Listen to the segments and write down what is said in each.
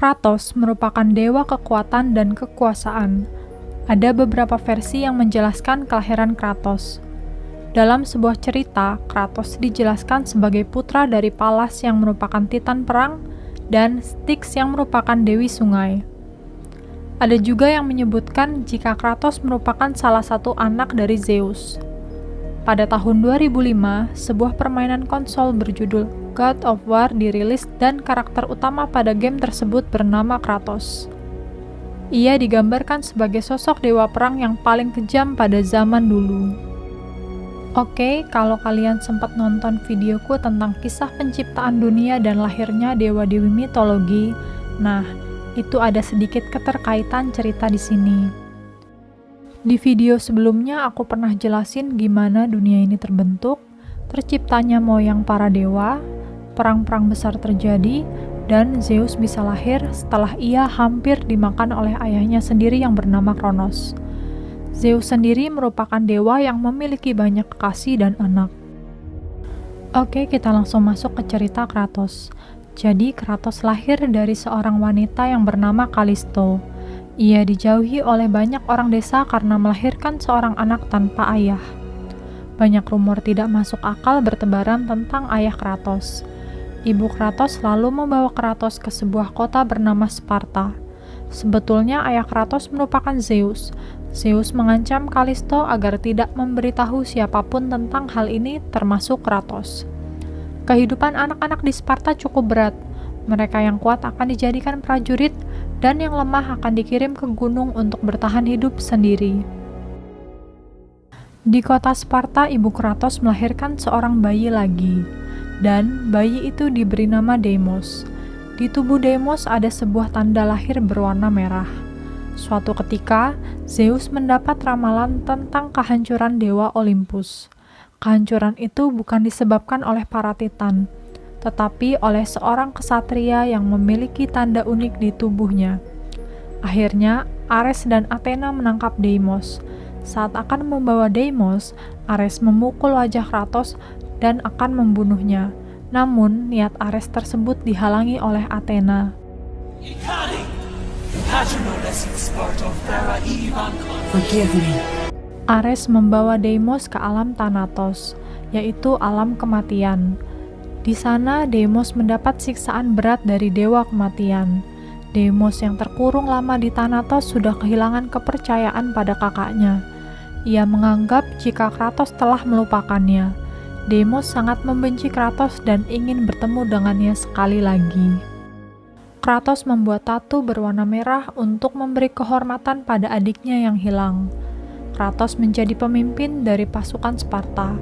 Kratos merupakan dewa kekuatan dan kekuasaan. Ada beberapa versi yang menjelaskan kelahiran Kratos. Dalam sebuah cerita, Kratos dijelaskan sebagai putra dari Pallas yang merupakan titan perang dan Styx yang merupakan dewi sungai. Ada juga yang menyebutkan jika Kratos merupakan salah satu anak dari Zeus. Pada tahun 2005, sebuah permainan konsol berjudul God of War dirilis dan karakter utama pada game tersebut bernama Kratos. Ia digambarkan sebagai sosok dewa perang yang paling kejam pada zaman dulu. Oke, kalau kalian sempat nonton videoku tentang kisah penciptaan dunia dan lahirnya dewa-dewi mitologi, nah, itu ada sedikit keterkaitan cerita di sini. Di video sebelumnya aku pernah jelasin gimana dunia ini terbentuk, terciptanya moyang para dewa, perang-perang besar terjadi, dan Zeus bisa lahir setelah ia hampir dimakan oleh ayahnya sendiri yang bernama Kronos. Zeus sendiri merupakan dewa yang memiliki banyak kekasih dan anak. Oke, kita langsung masuk ke cerita Kratos. Jadi, Kratos lahir dari seorang wanita yang bernama Kalisto. Ia dijauhi oleh banyak orang desa karena melahirkan seorang anak tanpa ayah. Banyak rumor tidak masuk akal bertebaran tentang ayah Kratos. Ibu Kratos lalu membawa Kratos ke sebuah kota bernama Sparta. Sebetulnya ayah Kratos merupakan Zeus. Zeus mengancam Kalisto agar tidak memberitahu siapapun tentang hal ini, termasuk Kratos. Kehidupan anak-anak di Sparta cukup berat. Mereka yang kuat akan dijadikan prajurit, dan yang lemah akan dikirim ke gunung untuk bertahan hidup sendiri. Di kota Sparta, ibu Kratos melahirkan seorang bayi lagi, dan bayi itu diberi nama Deimos. Di tubuh Deimos ada sebuah tanda lahir berwarna merah. Suatu ketika, Zeus mendapat ramalan tentang kehancuran dewa Olympus. Kehancuran itu bukan disebabkan oleh para titan, tetapi oleh seorang kesatria yang memiliki tanda unik di tubuhnya. Akhirnya, Ares dan Athena menangkap Deimos. Saat akan membawa Deimos, Ares memukul wajah Kratos dan akan membunuhnya. Namun, niat Ares tersebut dihalangi oleh Athena. Forgive me. Ares membawa Deimos ke alam Thanatos, yaitu alam kematian. Di sana, Deimos mendapat siksaan berat dari dewa kematian. Deimos yang terkurung lama di Thanatos sudah kehilangan kepercayaan pada kakaknya. Ia menganggap jika Kratos telah melupakannya. Deimos sangat membenci Kratos dan ingin bertemu dengannya sekali lagi. Kratos membuat tatu berwarna merah untuk memberi kehormatan pada adiknya yang hilang. Kratos menjadi pemimpin dari pasukan Sparta.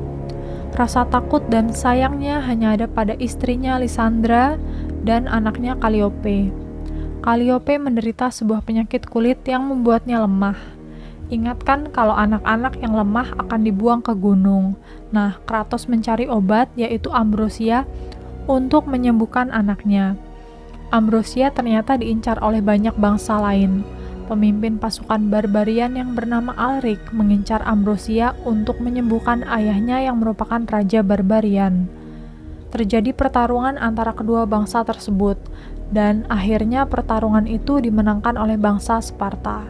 Rasa takut dan sayangnya hanya ada pada istrinya Lysandra dan anaknya Calliope. Calliope menderita sebuah penyakit kulit yang membuatnya lemah. Ingatkan kalau anak-anak yang lemah akan dibuang ke gunung. Nah, Kratos mencari obat yaitu ambrosia untuk menyembuhkan anaknya. Ambrosia ternyata diincar oleh banyak bangsa lain. Pemimpin pasukan barbarian yang bernama Alric mengincar Ambrosia untuk menyembuhkan ayahnya yang merupakan raja barbarian. Terjadi pertarungan antara kedua bangsa tersebut, dan akhirnya pertarungan itu dimenangkan oleh bangsa Sparta.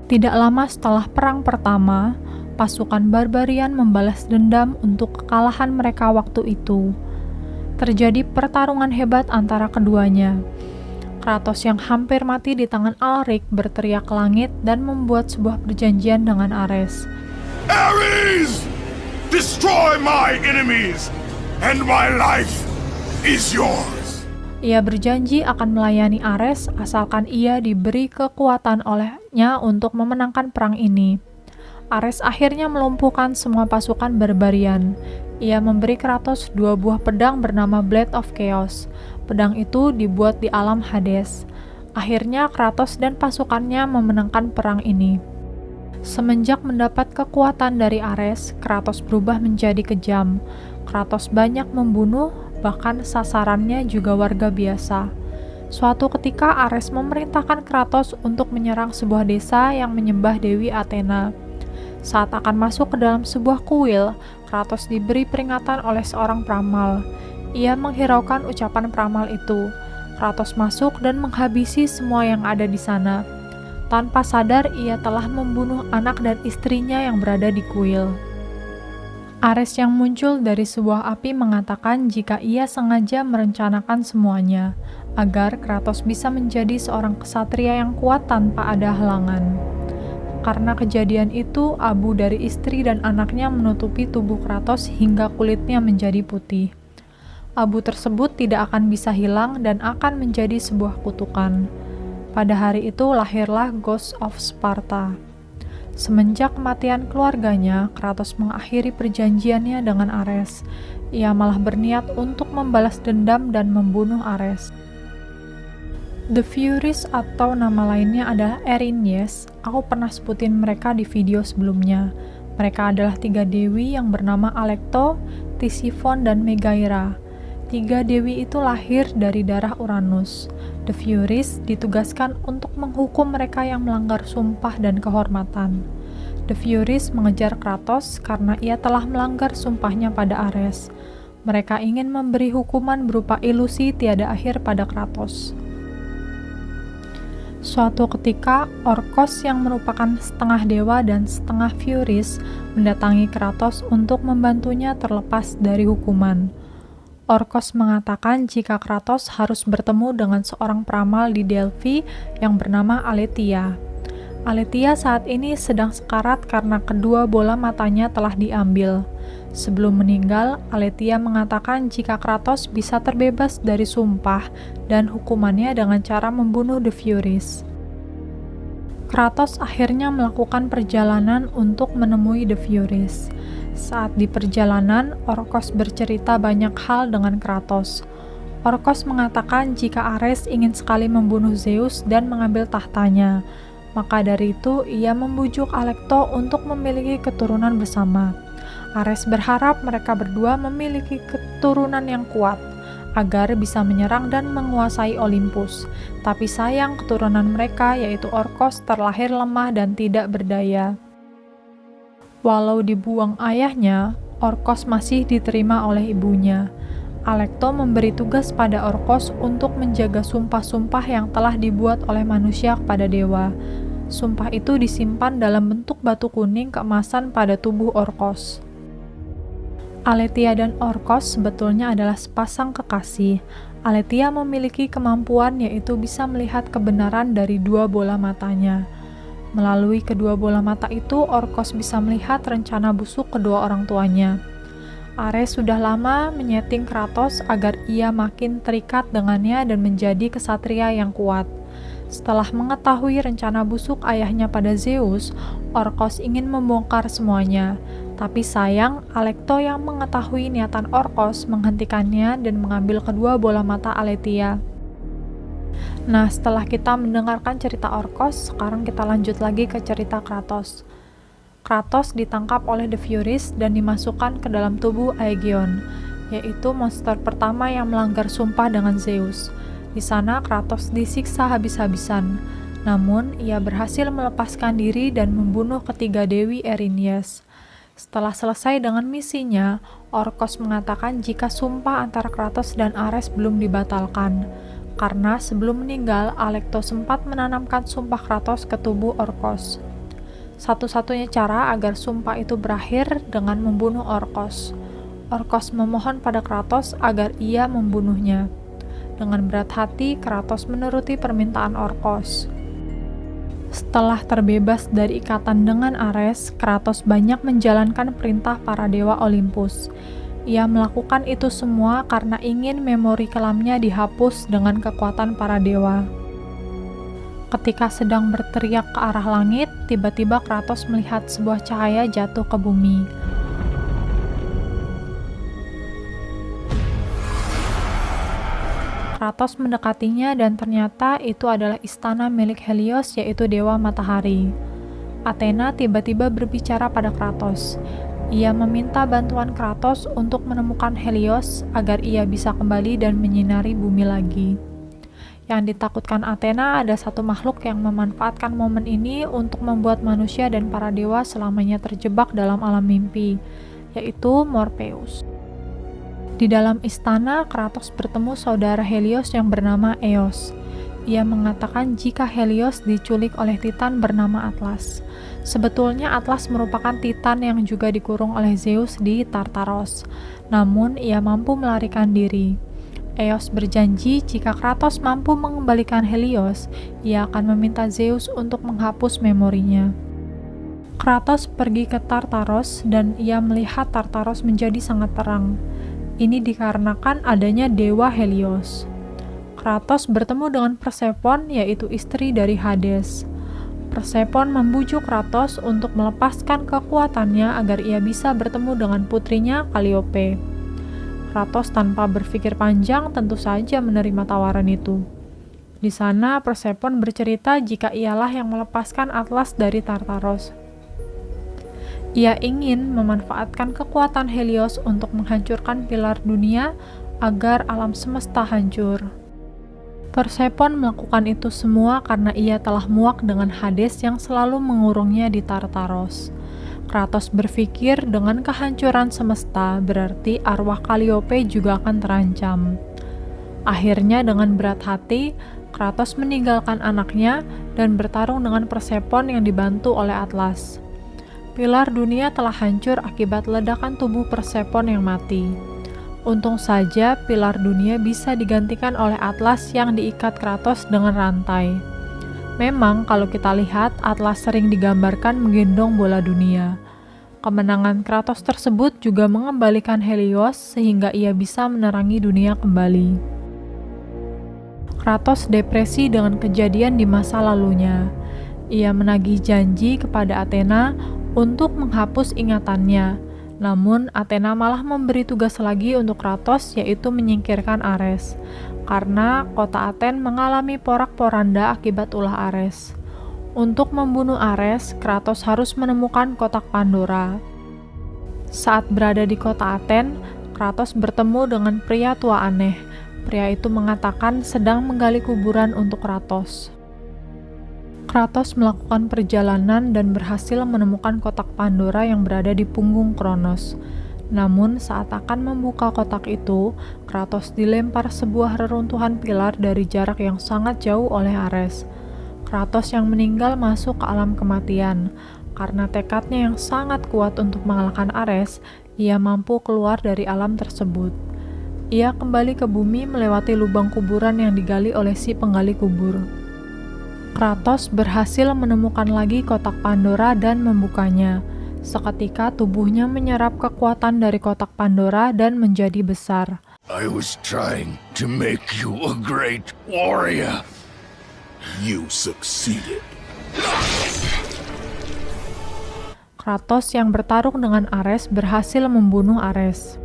Tidak lama setelah perang pertama, pasukan barbarian membalas dendam untuk kekalahan mereka waktu itu. Terjadi pertarungan hebat antara keduanya. Kratos yang hampir mati di tangan Alric berteriak ke langit dan membuat sebuah perjanjian dengan Ares. Ares! Destroy my enemies, and my life is yours. Ia berjanji akan melayani Ares asalkan ia diberi kekuatan olehnya untuk memenangkan perang ini. Ares akhirnya melumpuhkan semua pasukan barbarian. Ia memberi Kratos 2 buah pedang bernama Blade of Chaos. Pedang itu dibuat di alam Hades. Akhirnya Kratos dan pasukannya memenangkan perang ini. Semenjak mendapat kekuatan dari Ares, Kratos berubah menjadi kejam. Kratos banyak membunuh, bahkan sasarannya juga warga biasa. Suatu ketika Ares memerintahkan Kratos untuk menyerang sebuah desa yang menyembah Dewi Athena. Saat akan masuk ke dalam sebuah kuil, Kratos diberi peringatan oleh seorang peramal. Ia menghiraukan ucapan peramal itu. Kratos masuk dan menghabisi semua yang ada di sana. Tanpa sadar, ia telah membunuh anak dan istrinya yang berada di kuil. Ares yang muncul dari sebuah api mengatakan jika ia sengaja merencanakan semuanya, agar Kratos bisa menjadi seorang ksatria yang kuat tanpa ada halangan. Karena kejadian itu, abu dari istri dan anaknya menutupi tubuh Kratos hingga kulitnya menjadi putih. Abu tersebut tidak akan bisa hilang dan akan menjadi sebuah kutukan. Pada hari itu lahirlah Ghost of Sparta. Semenjak kematian keluarganya, Kratos mengakhiri perjanjiannya dengan Ares. Ia malah berniat untuk membalas dendam dan membunuh Ares. The Furies atau nama lainnya adalah Erinyes. Aku pernah sebutin mereka di video sebelumnya. Mereka adalah 3 dewi yang bernama Alecto, Tisiphon, dan Megaira. 3 dewi itu lahir dari darah Uranus. The Furies ditugaskan untuk menghukum mereka yang melanggar sumpah dan kehormatan. The Furies mengejar Kratos karena ia telah melanggar sumpahnya pada Ares. Mereka ingin memberi hukuman berupa ilusi tiada akhir pada Kratos. Suatu ketika, Orcos yang merupakan setengah dewa dan setengah Furies mendatangi Kratos untuk membantunya terlepas dari hukuman. Orcos mengatakan jika Kratos harus bertemu dengan seorang peramal di Delphi yang bernama Aletheia. Aletheia saat ini sedang sekarat karena kedua bola matanya telah diambil. Sebelum meninggal, Aletheia mengatakan jika Kratos bisa terbebas dari sumpah dan hukumannya dengan cara membunuh The Furies. Kratos akhirnya melakukan perjalanan untuk menemui The Furies. Saat di perjalanan, Orcos bercerita banyak hal dengan Kratos. Orcos mengatakan jika Ares ingin sekali membunuh Zeus dan mengambil tahtanya. Maka dari itu, ia membujuk Alecto untuk memiliki keturunan bersama. Ares berharap mereka berdua memiliki keturunan yang kuat, agar bisa menyerang dan menguasai Olympus. Tapi sayang keturunan mereka, yaitu Orcos, terlahir lemah dan tidak berdaya. Walau dibuang ayahnya, Orcos masih diterima oleh ibunya. Alecto memberi tugas pada Orcos untuk menjaga sumpah-sumpah yang telah dibuat oleh manusia kepada dewa. Sumpah itu disimpan dalam bentuk batu kuning keemasan pada tubuh Orcos. Aletheia dan Orcos sebetulnya adalah sepasang kekasih. Aletheia memiliki kemampuan yaitu bisa melihat kebenaran dari 2 bola matanya. Melalui kedua bola mata itu, Orcos bisa melihat rencana busuk kedua orang tuanya. Ares sudah lama menyeting Kratos agar ia makin terikat dengannya dan menjadi ksatria yang kuat. Setelah mengetahui rencana busuk ayahnya pada Zeus, Orcos ingin membongkar semuanya. Tapi sayang, Alecto yang mengetahui niatan Orcos menghentikannya dan mengambil kedua bola mata Aletheia. Nah, setelah kita mendengarkan cerita Orcos, sekarang kita lanjut lagi ke cerita Kratos. Kratos ditangkap oleh The Furies dan dimasukkan ke dalam tubuh Aegeon, yaitu monster pertama yang melanggar sumpah dengan Zeus. Di sana Kratos disiksa habis-habisan, namun ia berhasil melepaskan diri dan membunuh ketiga dewi Erinyes. Setelah selesai dengan misinya, Orcos mengatakan jika sumpah antara Kratos dan Ares belum dibatalkan. Karena sebelum meninggal, Alecto sempat menanamkan sumpah Kratos ke tubuh Orcos. Satu-satunya cara agar sumpah itu berakhir dengan membunuh Orcos. Orcos memohon pada Kratos agar ia membunuhnya. Dengan berat hati, Kratos menuruti permintaan Orcos. Setelah terbebas dari ikatan dengan Ares, Kratos banyak menjalankan perintah para dewa Olympus. Ia melakukan itu semua karena ingin memori kelamnya dihapus dengan kekuatan para dewa. Ketika sedang berteriak ke arah langit, tiba-tiba Kratos melihat sebuah cahaya jatuh ke bumi. Kratos mendekatinya dan ternyata itu adalah istana milik Helios, yaitu dewa matahari. Athena tiba-tiba berbicara pada Kratos. Ia meminta bantuan Kratos untuk menemukan Helios agar ia bisa kembali dan menyinari bumi lagi. Yang ditakutkan Athena ada satu makhluk yang memanfaatkan momen ini untuk membuat manusia dan para dewa selamanya terjebak dalam alam mimpi, yaitu Morpheus. Di dalam istana, Kratos bertemu saudara Helios yang bernama Eos. Ia mengatakan jika Helios diculik oleh Titan bernama Atlas. Sebetulnya Atlas merupakan Titan yang juga dikurung oleh Zeus di Tartaros. Namun, ia mampu melarikan diri. Eos berjanji jika Kratos mampu mengembalikan Helios, ia akan meminta Zeus untuk menghapus memorinya. Kratos pergi ke Tartaros dan ia melihat Tartaros menjadi sangat terang. Ini dikarenakan adanya dewa Helios. Kratos bertemu dengan Persephone, yaitu istri dari Hades. Persephone membujuk Kratos untuk melepaskan kekuatannya agar ia bisa bertemu dengan putrinya Calliope. Kratos tanpa berpikir panjang tentu saja menerima tawaran itu. Di sana Persephone bercerita jika ialah yang melepaskan Atlas dari Tartaros. Ia ingin memanfaatkan kekuatan Helios untuk menghancurkan pilar dunia agar alam semesta hancur. Persephone melakukan itu semua karena ia telah muak dengan Hades yang selalu mengurungnya di Tartaros. Kratos berpikir dengan kehancuran semesta berarti arwah Calliope juga akan terancam. Akhirnya dengan berat hati, Kratos meninggalkan anaknya dan bertarung dengan Persephone yang dibantu oleh Atlas. Pilar dunia telah hancur akibat ledakan tubuh Persephone yang mati. Untung saja pilar dunia bisa digantikan oleh Atlas yang diikat Kratos dengan rantai. Memang kalau kita lihat Atlas sering digambarkan menggendong bola dunia. Kemenangan Kratos tersebut juga mengembalikan Helios sehingga ia bisa menerangi dunia kembali. Kratos depresi dengan kejadian di masa lalunya. Ia menagih janji kepada Athena untuk menghapus ingatannya. Namun, Athena malah memberi tugas lagi untuk Kratos, yaitu menyingkirkan Ares. Karena kota Aten mengalami porak-poranda akibat ulah Ares. Untuk membunuh Ares, Kratos harus menemukan kotak Pandora. Saat berada di kota Aten, Kratos bertemu dengan pria tua aneh. Pria itu mengatakan sedang menggali kuburan untuk Kratos. Kratos melakukan perjalanan dan berhasil menemukan kotak Pandora yang berada di punggung Kronos. Namun saat akan membuka kotak itu, Kratos dilempar sebuah reruntuhan pilar dari jarak yang sangat jauh oleh Ares. Kratos yang meninggal masuk ke alam kematian. Karena tekadnya yang sangat kuat untuk mengalahkan Ares, ia mampu keluar dari alam tersebut. Ia kembali ke bumi melewati lubang kuburan yang digali oleh si penggali kubur. Kratos berhasil menemukan lagi kotak Pandora dan membukanya. Seketika tubuhnya menyerap kekuatan dari kotak Pandora dan menjadi besar. I was trying to make you a great warrior. You succeeded. Kratos yang bertarung dengan Ares berhasil membunuh Ares.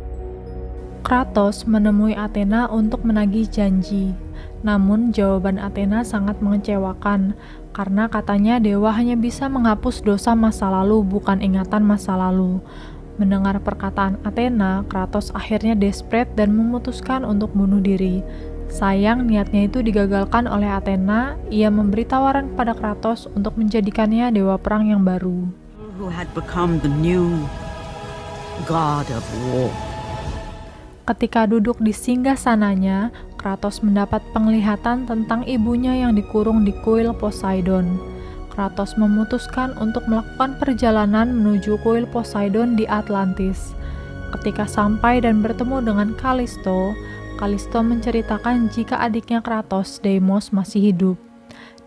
Kratos menemui Athena untuk menagih janji. Namun jawaban Athena sangat mengecewakan, karena katanya dewa hanya bisa menghapus dosa masa lalu, bukan ingatan masa lalu. Mendengar perkataan Athena, Kratos akhirnya desperate dan memutuskan untuk bunuh diri. Sayang niatnya itu digagalkan oleh Athena. Ia memberi tawaran kepada Kratos untuk menjadikannya dewa perang yang baru. Who had become the new god of war. Ketika duduk di singgasananya, Kratos mendapat penglihatan tentang ibunya yang dikurung di kuil Poseidon. Kratos memutuskan untuk melakukan perjalanan menuju kuil Poseidon di Atlantis. Ketika sampai dan bertemu dengan Kallisto, Kallisto menceritakan jika adiknya Kratos, Deimos, masih hidup.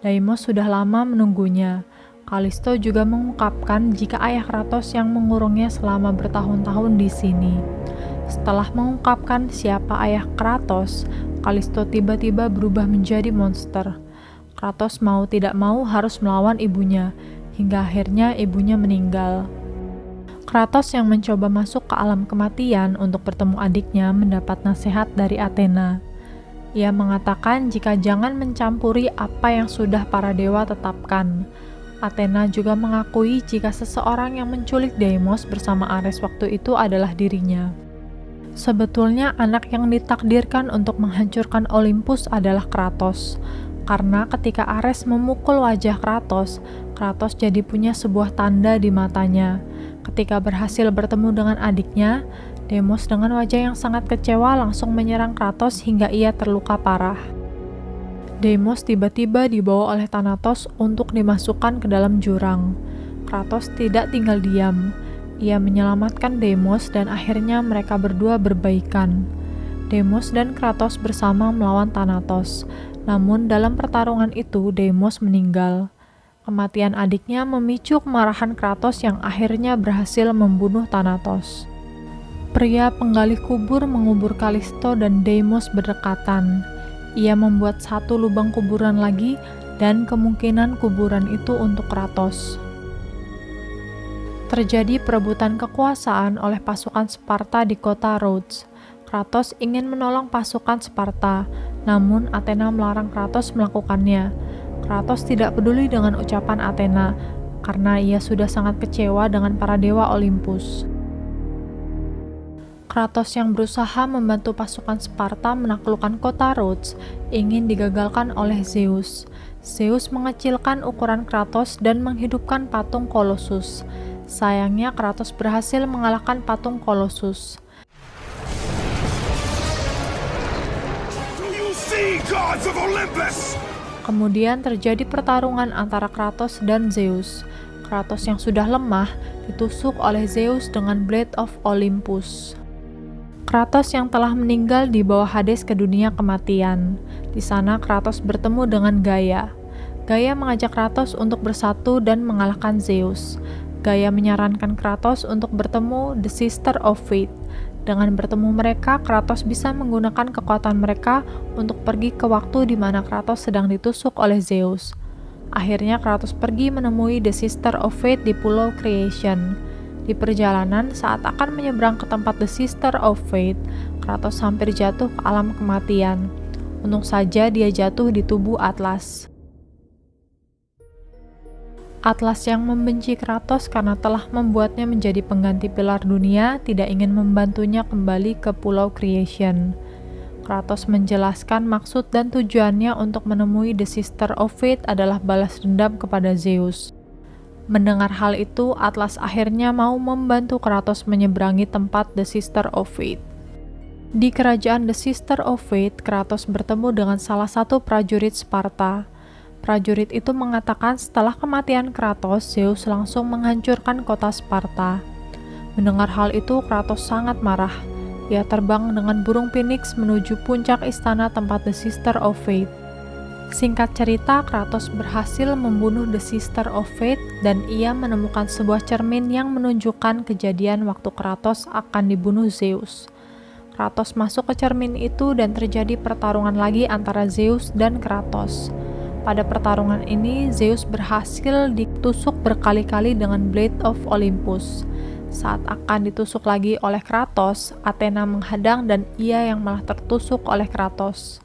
Deimos sudah lama menunggunya. Kallisto juga mengungkapkan jika ayah Kratos yang mengurungnya selama bertahun-tahun di sini. Setelah mengungkapkan siapa ayah Kratos, Kallisto tiba-tiba berubah menjadi monster. Kratos mau tidak mau harus melawan ibunya, hingga akhirnya ibunya meninggal. Kratos yang mencoba masuk ke alam kematian untuk bertemu adiknya mendapat nasihat dari Athena. Ia mengatakan jika jangan mencampuri apa yang sudah para dewa tetapkan. Athena juga mengakui jika seseorang yang menculik Deimos bersama Ares waktu itu adalah dirinya. Sebetulnya anak yang ditakdirkan untuk menghancurkan Olympus adalah Kratos. Karena ketika Ares memukul wajah Kratos, Kratos jadi punya sebuah tanda di matanya. Ketika berhasil bertemu dengan adiknya, Deimos dengan wajah yang sangat kecewa langsung menyerang Kratos hingga ia terluka parah. Deimos tiba-tiba dibawa oleh Thanatos untuk dimasukkan ke dalam jurang. Kratos tidak tinggal diam. Ia menyelamatkan Deimos dan akhirnya mereka berdua berbaikan. Deimos dan Kratos bersama melawan Thanatos. Namun dalam pertarungan itu Deimos meninggal. Kematian adiknya memicu kemarahan Kratos yang akhirnya berhasil membunuh Thanatos. Pria penggali kubur mengubur Kalisto dan Deimos berdekatan. Ia membuat satu lubang kuburan lagi dan kemungkinan kuburan itu untuk Kratos. Terjadi perebutan kekuasaan oleh pasukan Sparta di kota Rhodes. Kratos ingin menolong pasukan Sparta, namun Athena melarang Kratos melakukannya. Kratos tidak peduli dengan ucapan Athena, karena ia sudah sangat kecewa dengan para dewa Olympus. Kratos yang berusaha membantu pasukan Sparta menaklukkan kota Rhodes ingin digagalkan oleh Zeus. Zeus mengecilkan ukuran Kratos dan menghidupkan patung Colossus. Sayangnya Kratos berhasil mengalahkan patung Colossus. Do you see, gods of Olympus? Kemudian terjadi pertarungan antara Kratos dan Zeus. Kratos yang sudah lemah ditusuk oleh Zeus dengan Blade of Olympus. Kratos yang telah meninggal dibawa Hades ke dunia kematian. Di sana Kratos bertemu dengan Gaia. Gaia mengajak Kratos untuk bersatu dan mengalahkan Zeus. Gaia menyarankan Kratos untuk bertemu The Sister of Fate. Dengan bertemu mereka, Kratos bisa menggunakan kekuatan mereka untuk pergi ke waktu di mana Kratos sedang ditusuk oleh Zeus. Akhirnya Kratos pergi menemui The Sister of Fate di Pulau Creation. Di perjalanan, saat akan menyeberang ke tempat The Sister of Fate, Kratos hampir jatuh ke alam kematian. Untung saja dia jatuh di tubuh Atlas. Atlas yang membenci Kratos karena telah membuatnya menjadi pengganti pilar dunia tidak ingin membantunya kembali ke Pulau Creation. Kratos menjelaskan maksud dan tujuannya untuk menemui The Sister of Fate adalah balas dendam kepada Zeus. Mendengar hal itu, Atlas akhirnya mau membantu Kratos menyeberangi tempat The Sister of Fate. Di kerajaan The Sister of Fate, Kratos bertemu dengan salah satu prajurit Sparta. Prajurit itu mengatakan setelah kematian Kratos, Zeus langsung menghancurkan kota Sparta. Mendengar hal itu, Kratos sangat marah. Ia terbang dengan burung Phoenix menuju puncak istana tempat The Sister of Fate. Singkat cerita, Kratos berhasil membunuh The Sister of Fate dan ia menemukan sebuah cermin yang menunjukkan kejadian waktu Kratos akan dibunuh Zeus. Kratos masuk ke cermin itu dan terjadi pertarungan lagi antara Zeus dan Kratos. Pada pertarungan ini, Zeus berhasil ditusuk berkali-kali dengan Blade of Olympus. Saat akan ditusuk lagi oleh Kratos, Athena menghadang dan ia yang malah tertusuk oleh Kratos.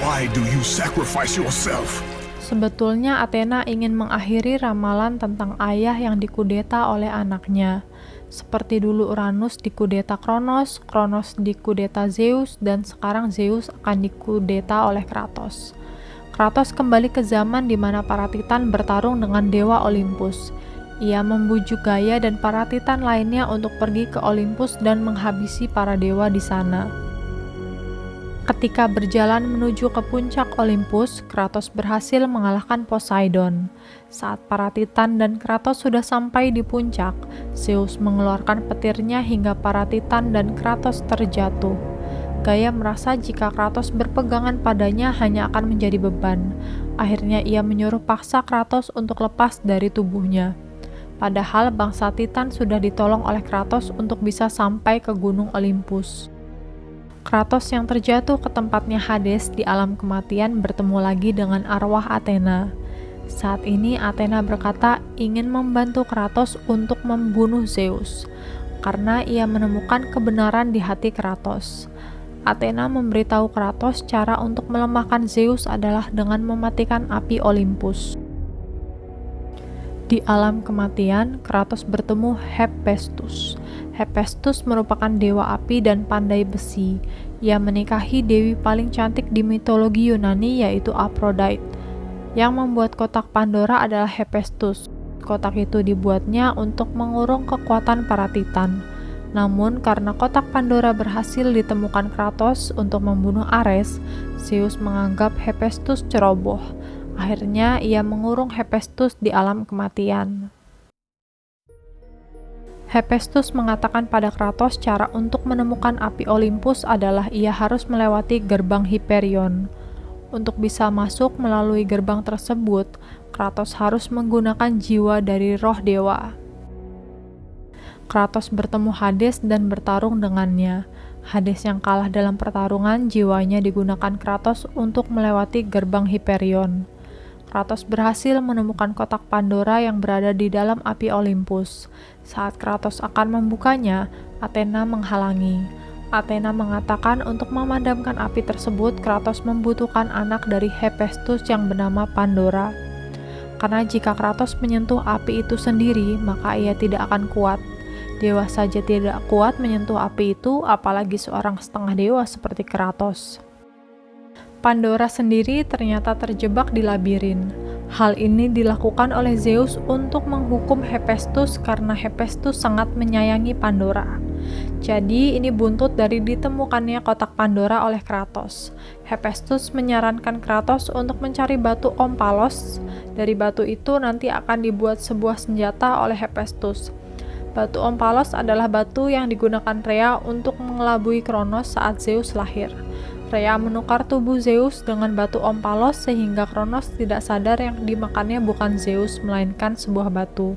Why do you sacrifice yourself? Sebetulnya Athena ingin mengakhiri ramalan tentang ayah yang dikudeta oleh anaknya. Seperti dulu Uranus dikudeta Kronos, Kronos dikudeta Zeus, dan sekarang Zeus akan dikudeta oleh Kratos. Kratos kembali ke zaman di mana para Titan bertarung dengan Dewa Olympus. Ia membujuk Gaia dan para Titan lainnya untuk pergi ke Olympus dan menghabisi para dewa di sana. Ketika berjalan menuju ke puncak Olympus, Kratos berhasil mengalahkan Poseidon. Saat para Titan dan Kratos sudah sampai di puncak, Zeus mengeluarkan petirnya hingga para Titan dan Kratos terjatuh. Gaia merasa jika Kratos berpegangan padanya hanya akan menjadi beban. Akhirnya ia menyuruh paksa Kratos untuk lepas dari tubuhnya. Padahal bangsa Titan sudah ditolong oleh Kratos untuk bisa sampai ke Gunung Olympus. Kratos yang terjatuh ke tempatnya Hades di alam kematian bertemu lagi dengan arwah Athena. Saat ini Athena berkata ingin membantu Kratos untuk membunuh Zeus, karena ia menemukan kebenaran di hati Kratos. Athena memberitahu Kratos cara untuk melemahkan Zeus adalah dengan mematikan api Olympus. Di alam kematian, Kratos bertemu Hephaestus. Hephaestus merupakan dewa api dan pandai besi. Ia menikahi dewi paling cantik di mitologi Yunani yaitu Aphrodite. Yang membuat kotak Pandora adalah Hephaestus. Kotak itu dibuatnya untuk mengurung kekuatan para Titan. Namun karena kotak Pandora berhasil ditemukan Kratos untuk membunuh Ares, Zeus menganggap Hephaestus ceroboh. Akhirnya ia mengurung Hephaestus di alam kematian. Hephaestus mengatakan pada Kratos cara untuk menemukan api Olympus adalah ia harus melewati gerbang Hyperion. Untuk bisa masuk melalui gerbang tersebut, Kratos harus menggunakan jiwa dari roh dewa. Kratos bertemu Hades dan bertarung dengannya. Hades yang kalah dalam pertarungan, jiwanya digunakan Kratos untuk melewati gerbang Hyperion. Kratos berhasil menemukan kotak Pandora yang berada di dalam api Olympus. Saat Kratos akan membukanya, Athena menghalangi. Athena mengatakan untuk memadamkan api tersebut, Kratos membutuhkan anak dari Hephaestus yang bernama Pandora. Karena jika Kratos menyentuh api itu sendiri, maka ia tidak akan kuat. Dewa saja tidak kuat menyentuh api itu, apalagi seorang setengah dewa seperti Kratos. Pandora sendiri ternyata terjebak di labirin. Hal ini dilakukan oleh Zeus untuk menghukum Hephaestus karena Hephaestus sangat menyayangi Pandora. Jadi ini buntut dari ditemukannya kotak Pandora oleh Kratos. Hephaestus menyarankan Kratos untuk mencari batu Omphalos. Dari batu itu nanti akan dibuat sebuah senjata oleh Hephaestus. Batu Omphalos adalah batu yang digunakan Rhea untuk mengelabui Kronos saat Zeus lahir. Rhea menukar tubuh Zeus dengan batu Omphalos sehingga Kronos tidak sadar yang dimakannya bukan Zeus melainkan sebuah batu.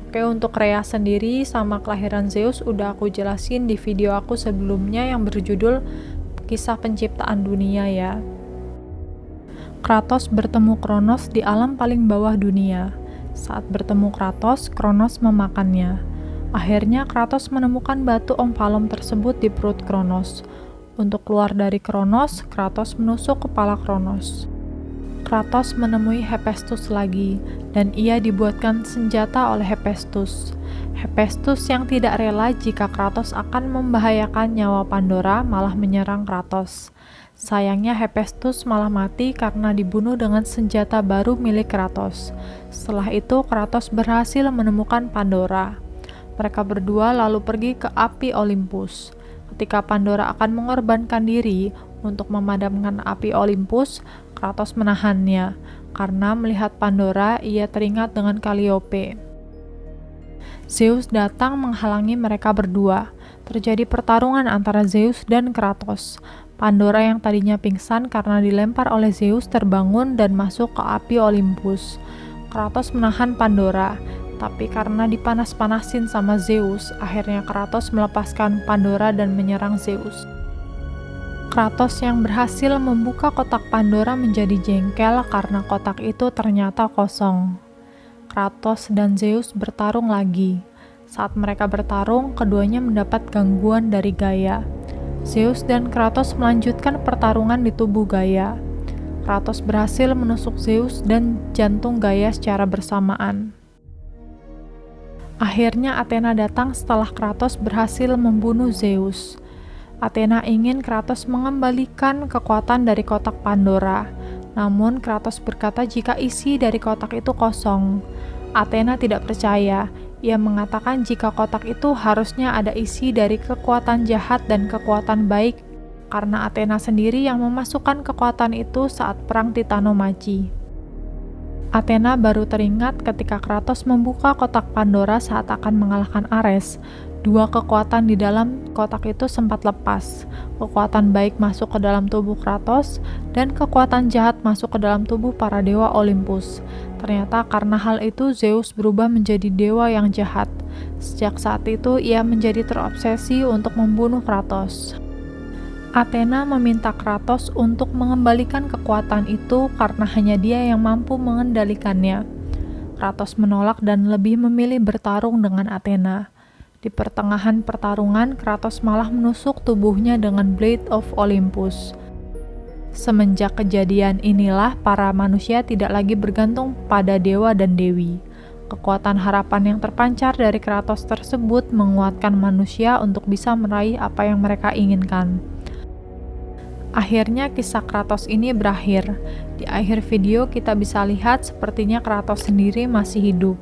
Oke, untuk Rhea sendiri sama kelahiran Zeus udah aku jelasin di video aku sebelumnya yang berjudul Kisah Penciptaan Dunia ya. Kratos bertemu Kronos di alam paling bawah dunia. Saat bertemu Kratos, Kronos memakannya. Akhirnya Kratos menemukan batu Omphalon tersebut di perut Kronos. Untuk keluar dari Kronos, Kratos menusuk kepala Kronos. Kratos menemui Hephaestus lagi, dan ia dibuatkan senjata oleh Hephaestus. Hephaestus yang tidak rela jika Kratos akan membahayakan nyawa Pandora malah menyerang Kratos. Sayangnya Hephaestus malah mati karena dibunuh dengan senjata baru milik Kratos. Setelah itu Kratos berhasil menemukan Pandora. Mereka berdua lalu pergi ke api Olympus. Ketika Pandora akan mengorbankan diri untuk memadamkan api Olympus, Kratos menahannya. Karena melihat Pandora, ia teringat dengan Calliope. Zeus datang menghalangi mereka berdua. Terjadi pertarungan antara Zeus dan Kratos. Pandora yang tadinya pingsan karena dilempar oleh Zeus terbangun dan masuk ke api Olympus. Kratos menahan Pandora. Tapi karena dipanas-panasin sama Zeus, akhirnya Kratos melepaskan Pandora dan menyerang Zeus. Kratos yang berhasil membuka kotak Pandora menjadi jengkel karena kotak itu ternyata kosong. Kratos dan Zeus bertarung lagi. Saat mereka bertarung, keduanya mendapat gangguan dari Gaia. Zeus dan Kratos melanjutkan pertarungan di tubuh Gaia. Kratos berhasil menusuk Zeus dan jantung Gaia secara bersamaan. Akhirnya Athena datang setelah Kratos berhasil membunuh Zeus. Athena ingin Kratos mengembalikan kekuatan dari kotak Pandora. Namun Kratos berkata jika isi dari kotak itu kosong. Athena tidak percaya. Ia mengatakan jika kotak itu harusnya ada isi dari kekuatan jahat dan kekuatan baik, karena Athena sendiri yang memasukkan kekuatan itu saat perang Titanomachi. Athena baru teringat ketika Kratos membuka kotak Pandora saat akan mengalahkan Ares. Dua kekuatan di dalam kotak itu sempat lepas. Kekuatan baik masuk ke dalam tubuh Kratos, dan kekuatan jahat masuk ke dalam tubuh para dewa Olympus. Ternyata karena hal itu Zeus berubah menjadi dewa yang jahat. Sejak saat itu ia menjadi terobsesi untuk membunuh Kratos. Athena meminta Kratos untuk mengembalikan kekuatan itu karena hanya dia yang mampu mengendalikannya. Kratos menolak dan lebih memilih bertarung dengan Athena. Di pertengahan pertarungan, Kratos malah menusuk tubuhnya dengan Blade of Olympus. Semenjak kejadian inilah para manusia tidak lagi bergantung pada dewa dan dewi. Kekuatan harapan yang terpancar dari Kratos tersebut menguatkan manusia untuk bisa meraih apa yang mereka inginkan. Akhirnya kisah Kratos ini berakhir. Di akhir video kita bisa lihat sepertinya Kratos sendiri masih hidup.